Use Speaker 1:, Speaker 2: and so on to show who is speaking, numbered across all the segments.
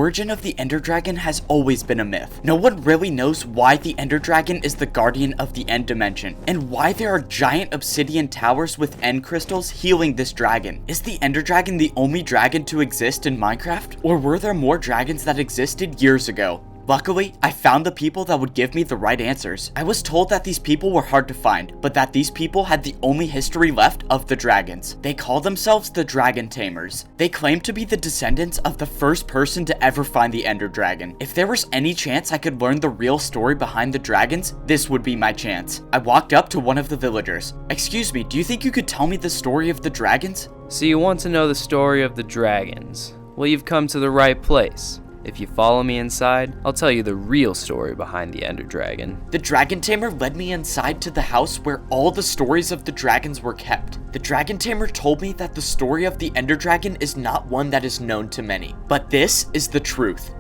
Speaker 1: origin of the Ender Dragon has always been a myth. No one really knows why the Ender Dragon is the guardian of the End Dimension, and why there are giant obsidian towers with End crystals healing this dragon. Is the Ender Dragon the only dragon to exist in Minecraft? Or were there more dragons that existed years ago? Luckily, I found the people that would give me the right answers. I was told that these people were hard to find, but that these people had the only history left of the dragons. They call themselves the Dragon Tamers. They claim to be the descendants of the first person to ever find the Ender Dragon. If there was any chance I could learn the real story behind the dragons, this would be my chance. I walked up to one of the villagers. "Excuse me, do you think you could tell me the story of the dragons?"
Speaker 2: So you want to know the story of the dragons? Well, you've come to the right place. If you follow me inside, I'll tell you the real story behind the Ender Dragon.
Speaker 1: The Dragon Tamer led me inside to the house where all the stories of the dragons were kept. The Dragon Tamer told me that the story of the Ender Dragon is not one that is known to many, but this is the truth.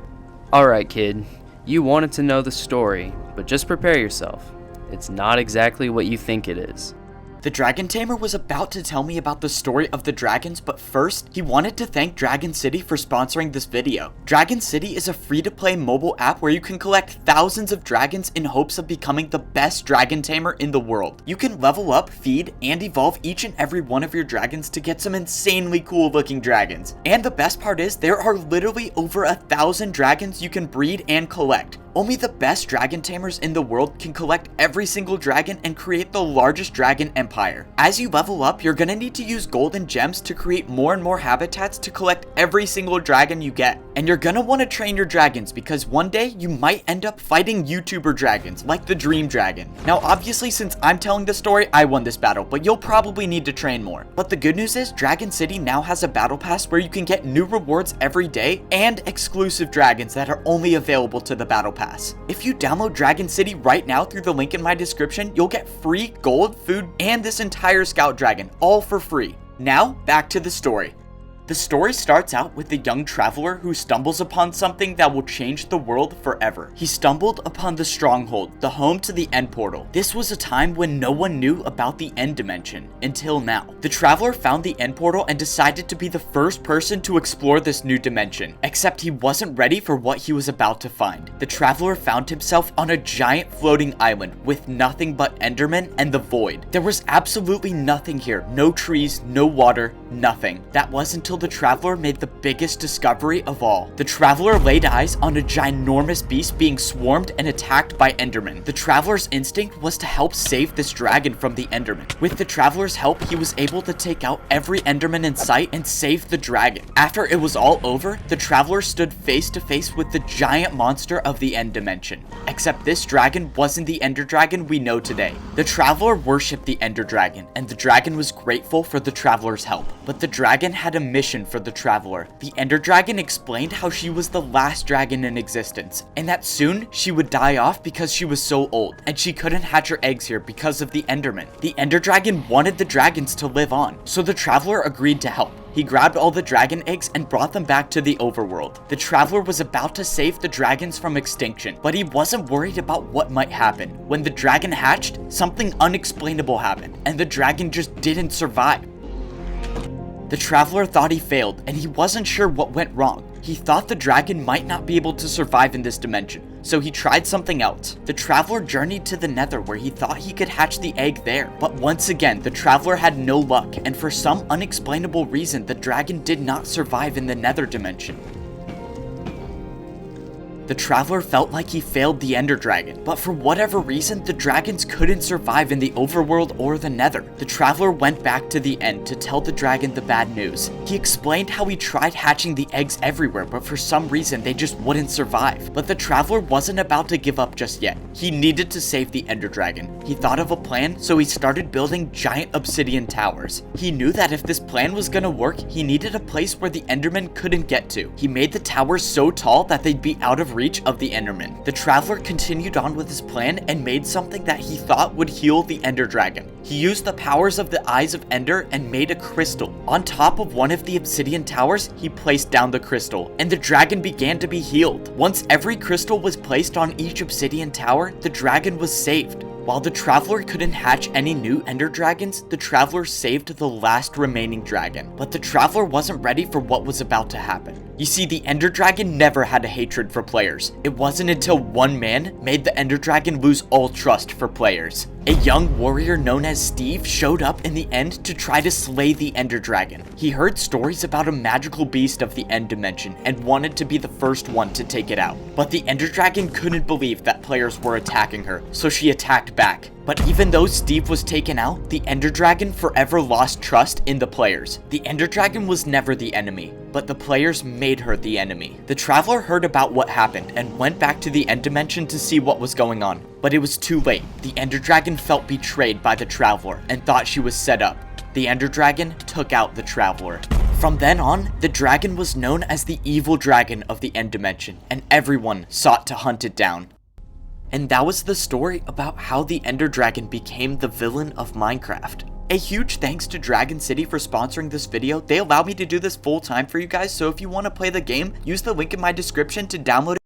Speaker 2: Alright kid, you wanted to know the story, but just prepare yourself. It's not exactly what you think it is.
Speaker 1: The Dragon Tamer was about to tell me about the story of the dragons, but first, he wanted to thank Dragon City for sponsoring this video. Dragon City is a free-to-play mobile app where you can collect thousands of dragons in hopes of becoming the best Dragon Tamer in the world. You can level up, feed, and evolve each and every one of your dragons to get some insanely cool-looking dragons. And the best part is, there are literally over 1,000 dragons you can breed and collect. Only the best dragon tamers in the world can collect every single dragon and create the largest dragon empire. As you level up, you're gonna need to use golden gems to create more and more habitats to collect every single dragon you get. And you're gonna want to train your dragons because one day you might end up fighting YouTuber dragons like the Dream Dragon. Now obviously, since I'm telling the story, I won this battle, but you'll probably need to train more. But the good news is Dragon City now has a battle pass where you can get new rewards every day and exclusive dragons that are only available to the battle pass. If you download Dragon City right now through the link in my description, you'll get free gold, food, and this entire scout dragon, all for free. Now, back to the story. The story starts out with a young traveler who stumbles upon something that will change the world forever. He stumbled upon the Stronghold, the home to the End Portal. This was a time when no one knew about the End Dimension, until now. The traveler found the End Portal and decided to be the first person to explore this new dimension, except he wasn't ready for what he was about to find. The traveler found himself on a giant floating island with nothing but Endermen and the Void. There was absolutely nothing here, no trees, no water, nothing. That was until the traveler made the biggest discovery of all. The traveler laid eyes on a ginormous beast being swarmed and attacked by Endermen. The traveler's instinct was to help save this dragon from the Endermen. With the traveler's help, he was able to take out every Enderman in sight and save the dragon. After it was all over, the traveler stood face to face with the giant monster of the End Dimension. Except this dragon wasn't the Ender Dragon we know today. The traveler worshipped the Ender Dragon, and the dragon was grateful for the traveler's help. But the dragon had a mission for the traveler. The Ender Dragon explained how she was the last dragon in existence, and that soon she would die off because she was so old, and she couldn't hatch her eggs here because of the Enderman. The Ender Dragon wanted the dragons to live on, so the traveler agreed to help. He grabbed all the dragon eggs and brought them back to the overworld. The traveler was about to save the dragons from extinction, but he wasn't worried about what might happen. When the dragon hatched, something unexplainable happened, and the dragon just didn't survive. The traveler thought he failed, and he wasn't sure what went wrong. He thought the dragon might not be able to survive in this dimension, so he tried something else. The traveler journeyed to the Nether where he thought he could hatch the egg there. But once again, the traveler had no luck, and for some unexplainable reason, the dragon did not survive in the Nether dimension. The traveler felt like he failed the Ender Dragon, but for whatever reason, the dragons couldn't survive in the overworld or the Nether. The traveler went back to the End to tell the dragon the bad news. He explained how he tried hatching the eggs everywhere, but for some reason they just wouldn't survive. But the traveler wasn't about to give up just yet. He needed to save the Ender Dragon. He thought of a plan, so he started building giant obsidian towers. He knew that if this plan was gonna work, he needed a place where the Endermen couldn't get to. He made the towers so tall that they'd be out of reach of the Enderman. The traveler continued on with his plan and made something that he thought would heal the Ender Dragon. He used the powers of the Eyes of Ender and made a crystal. On top of one of the obsidian towers, he placed down the crystal, and the dragon began to be healed. Once every crystal was placed on each obsidian tower, the dragon was saved. While the Traveler couldn't hatch any new Ender Dragons, the Traveler saved the last remaining dragon. But the Traveler wasn't ready for what was about to happen. You see, the Ender Dragon never had a hatred for players. It wasn't until one man made the Ender Dragon lose all trust for players. A young warrior known as Steve showed up in the end to try to slay the Ender Dragon. He heard stories about a magical beast of the End Dimension and wanted to be the first one to take it out. But the Ender Dragon couldn't believe that players were attacking her, so she attacked back. But even though Steve was taken out, the Ender Dragon forever lost trust in the players. The Ender Dragon was never the enemy, but the players made her the enemy. The Traveler heard about what happened and went back to the End Dimension to see what was going on. But it was too late. The Ender Dragon felt betrayed by the Traveler and thought she was set up. The Ender Dragon took out the Traveler. From then on, the dragon was known as the evil dragon of the End Dimension, and everyone sought to hunt it down. And that was the story about how the Ender Dragon became the villain of Minecraft. A huge thanks to Dragon City for sponsoring this video. They allow me to do this full time for you guys, so if you want to play the game, use the link in my description to download it